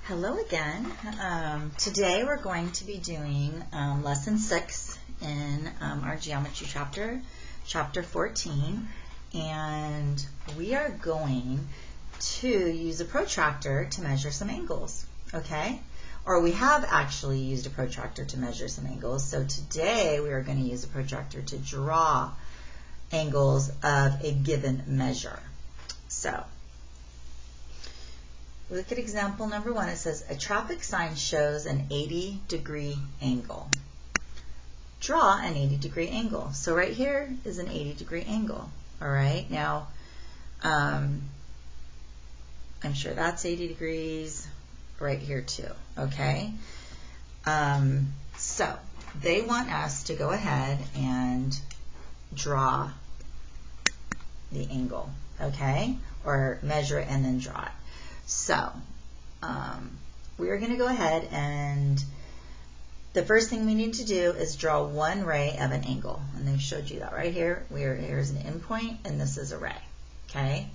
Hello again. Today we're going to be doing lesson 6 in our geometry chapter 14, and we are going to use a protractor to measure some angles, okay? Or we have actually used a protractor to measure some angles, so today we are going to use a protractor to draw angles of a given measure. So look at example number 1. It says a traffic sign shows an 80-degree angle. Draw an 80-degree angle. So right here is an 80-degree angle. All right. Now, I'm sure that's 80 degrees right here too. Okay. So they want us to go ahead and draw the angle. Okay, or measure it and then draw it. So we're going to go ahead, and the first thing we need to do is draw one ray of an angle. And they've showed you that right here. Here's an endpoint, and this is a ray. Okay.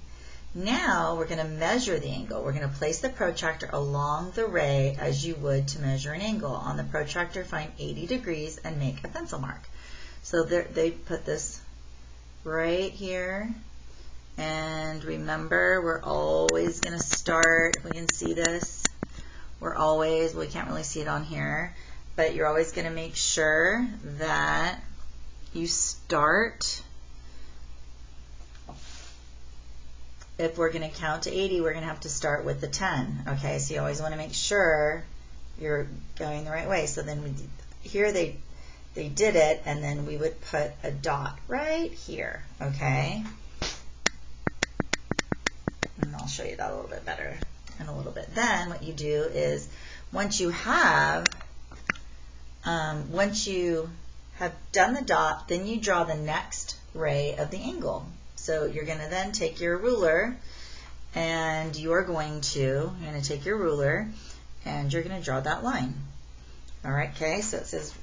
Now we're going to measure the angle. We're going to place the protractor along the ray as you would to measure an angle. On the protractor, find 80 degrees and make a pencil mark. So they put this right here. And remember, we're always going to start, we can see this, we can't really see it on here, but you're always going to make sure that you start, if we're going to count to 80, we're going to have to start with the 10, okay? So you always want to make sure you're going the right way. So then here they did it, and then we would put a dot right here, okay? And I'll show you that a little bit better in a little bit. Then what you do is once you have done the dot, then you draw the next ray of the angle. So you're going to then take your ruler, and you're going to take your ruler and you're going to draw that line. All right, okay, so it says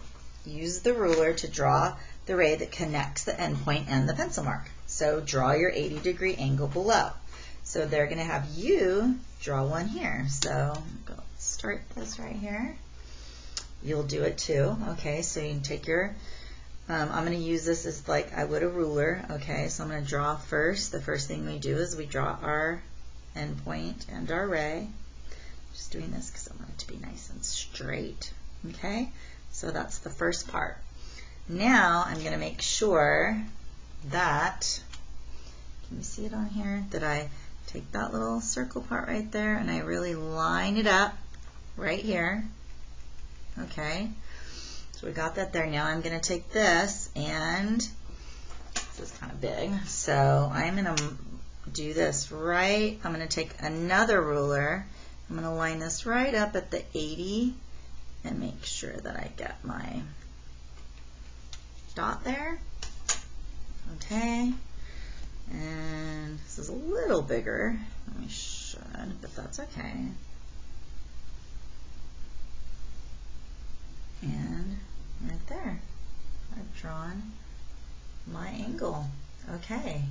use the ruler to draw the ray that connects the endpoint and the pencil mark. So draw your 80-degree angle below. So they're going to have you draw one here. So go start this right here. You'll do it too. Okay, so you can take your, I'm going to use this as like I would a ruler. Okay, so I'm going to draw first. The first thing we do is we draw our endpoint and our ray. Just doing this because I want it to be nice and straight. Okay, so that's the first part. Now I'm going to make sure that, can you see it on here, that I take that little circle part right there and I really line it up right here. Okay, so we got that there. Now I'm going to take this, and this is kind of big, so I'm going to do this right. I'm going to take another ruler. I'm going to line this right up at the 80 and make sure that I get my dot there. Okay. And this is a little bigger than we should, but that's okay. And right there, I've drawn my angle. Okay,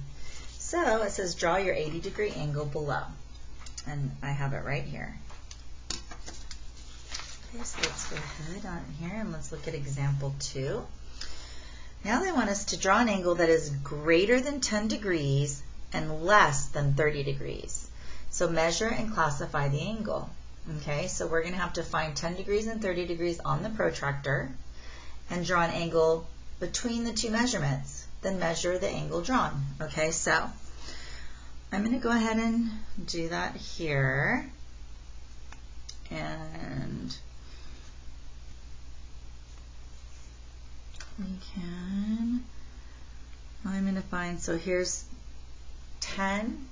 so it says draw your 80-degree angle below, and I have it right here. Okay, so let's go ahead on here and let's look at example 2. Now they want us to draw an angle that is greater than 10 degrees and less than 30 degrees. So measure and classify the angle. Okay, so we're going to have to find 10 degrees and 30 degrees on the protractor and draw an angle between the two measurements. Then measure the angle drawn. Okay, so I'm going to go ahead and do that here. And I'm going to find, so here's 10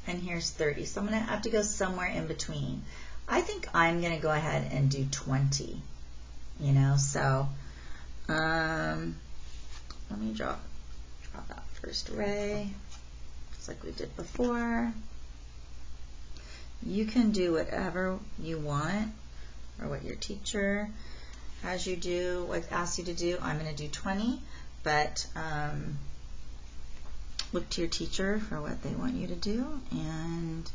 and here's 30. So I'm going to have to go somewhere in between. I think I'm going to go ahead and do 20, so let me draw that first ray, just like we did before. You can do whatever you want or what your teacher asks you to do. I'm going to do 20, but look to your teacher for what they want you to do. And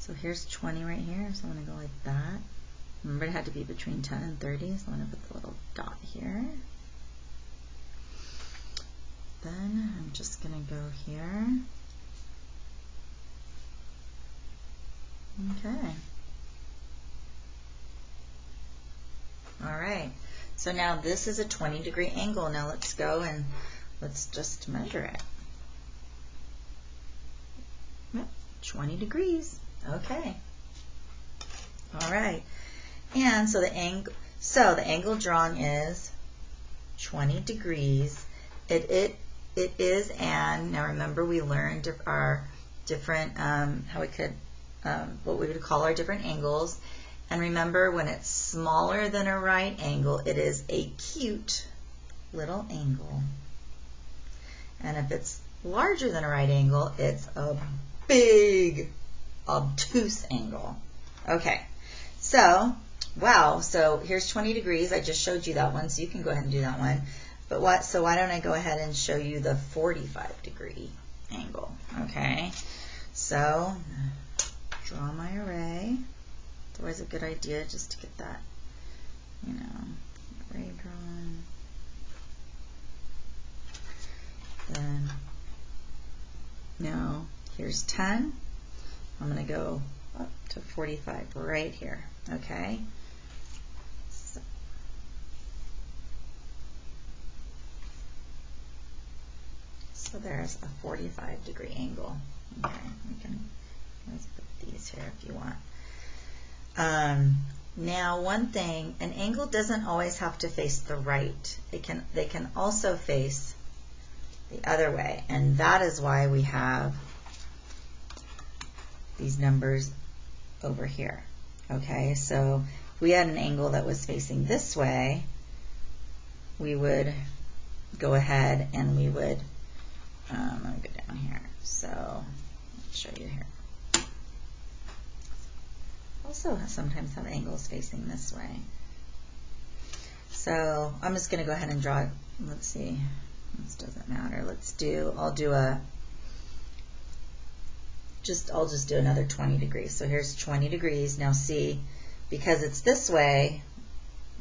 So here's 20 right here, so I'm going to go like that. Remember, it had to be between 10 and 30, so I'm going to put the little dot here. Then I'm just going to go here. Okay. All right. So now this is a 20-degree angle. Now let's go and let's just measure it. Yep, 20 degrees. Okay. All right. And so the angle drawn is 20 degrees. It is, and now remember we learned our different how we could what we would call our different angles. And remember, when it's smaller than a right angle, it is a cute little angle. And if it's larger than a right angle, it's a big, obtuse angle. Okay, so, wow, so here's 20 degrees. I just showed you that one, so you can go ahead and do that one. But so why don't I go ahead and show you the 45-degree angle, okay? So, draw my array. It's always a good idea just to get that, you know, array drawn. Then, now, here's 10. I'm going to go up to 45 right here, okay? So there's a 45-degree angle. Okay, let's put these here if you want. Now, one thing, an angle doesn't always have to face the right. They can also face the other way, and that is why we have these numbers over here. Okay, so if we had an angle that was facing this way, we would go ahead and we would let me go down here. So I'll show you here. Also sometimes have angles facing this way. So I'm just going to go ahead and draw it. Let's see. This doesn't matter. I'll just do another 20 degrees. So here's 20 degrees. Now see, because it's this way,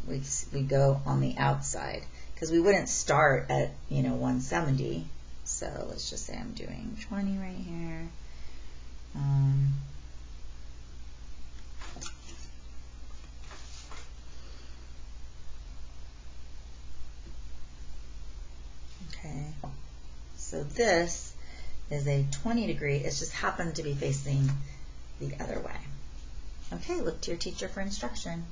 we go on the outside, because we wouldn't start at 170. So let's just say I'm doing 20 right here. Okay, so this is a 20 degree. It's just happened to be facing the other way. Okay, look to your teacher for instruction.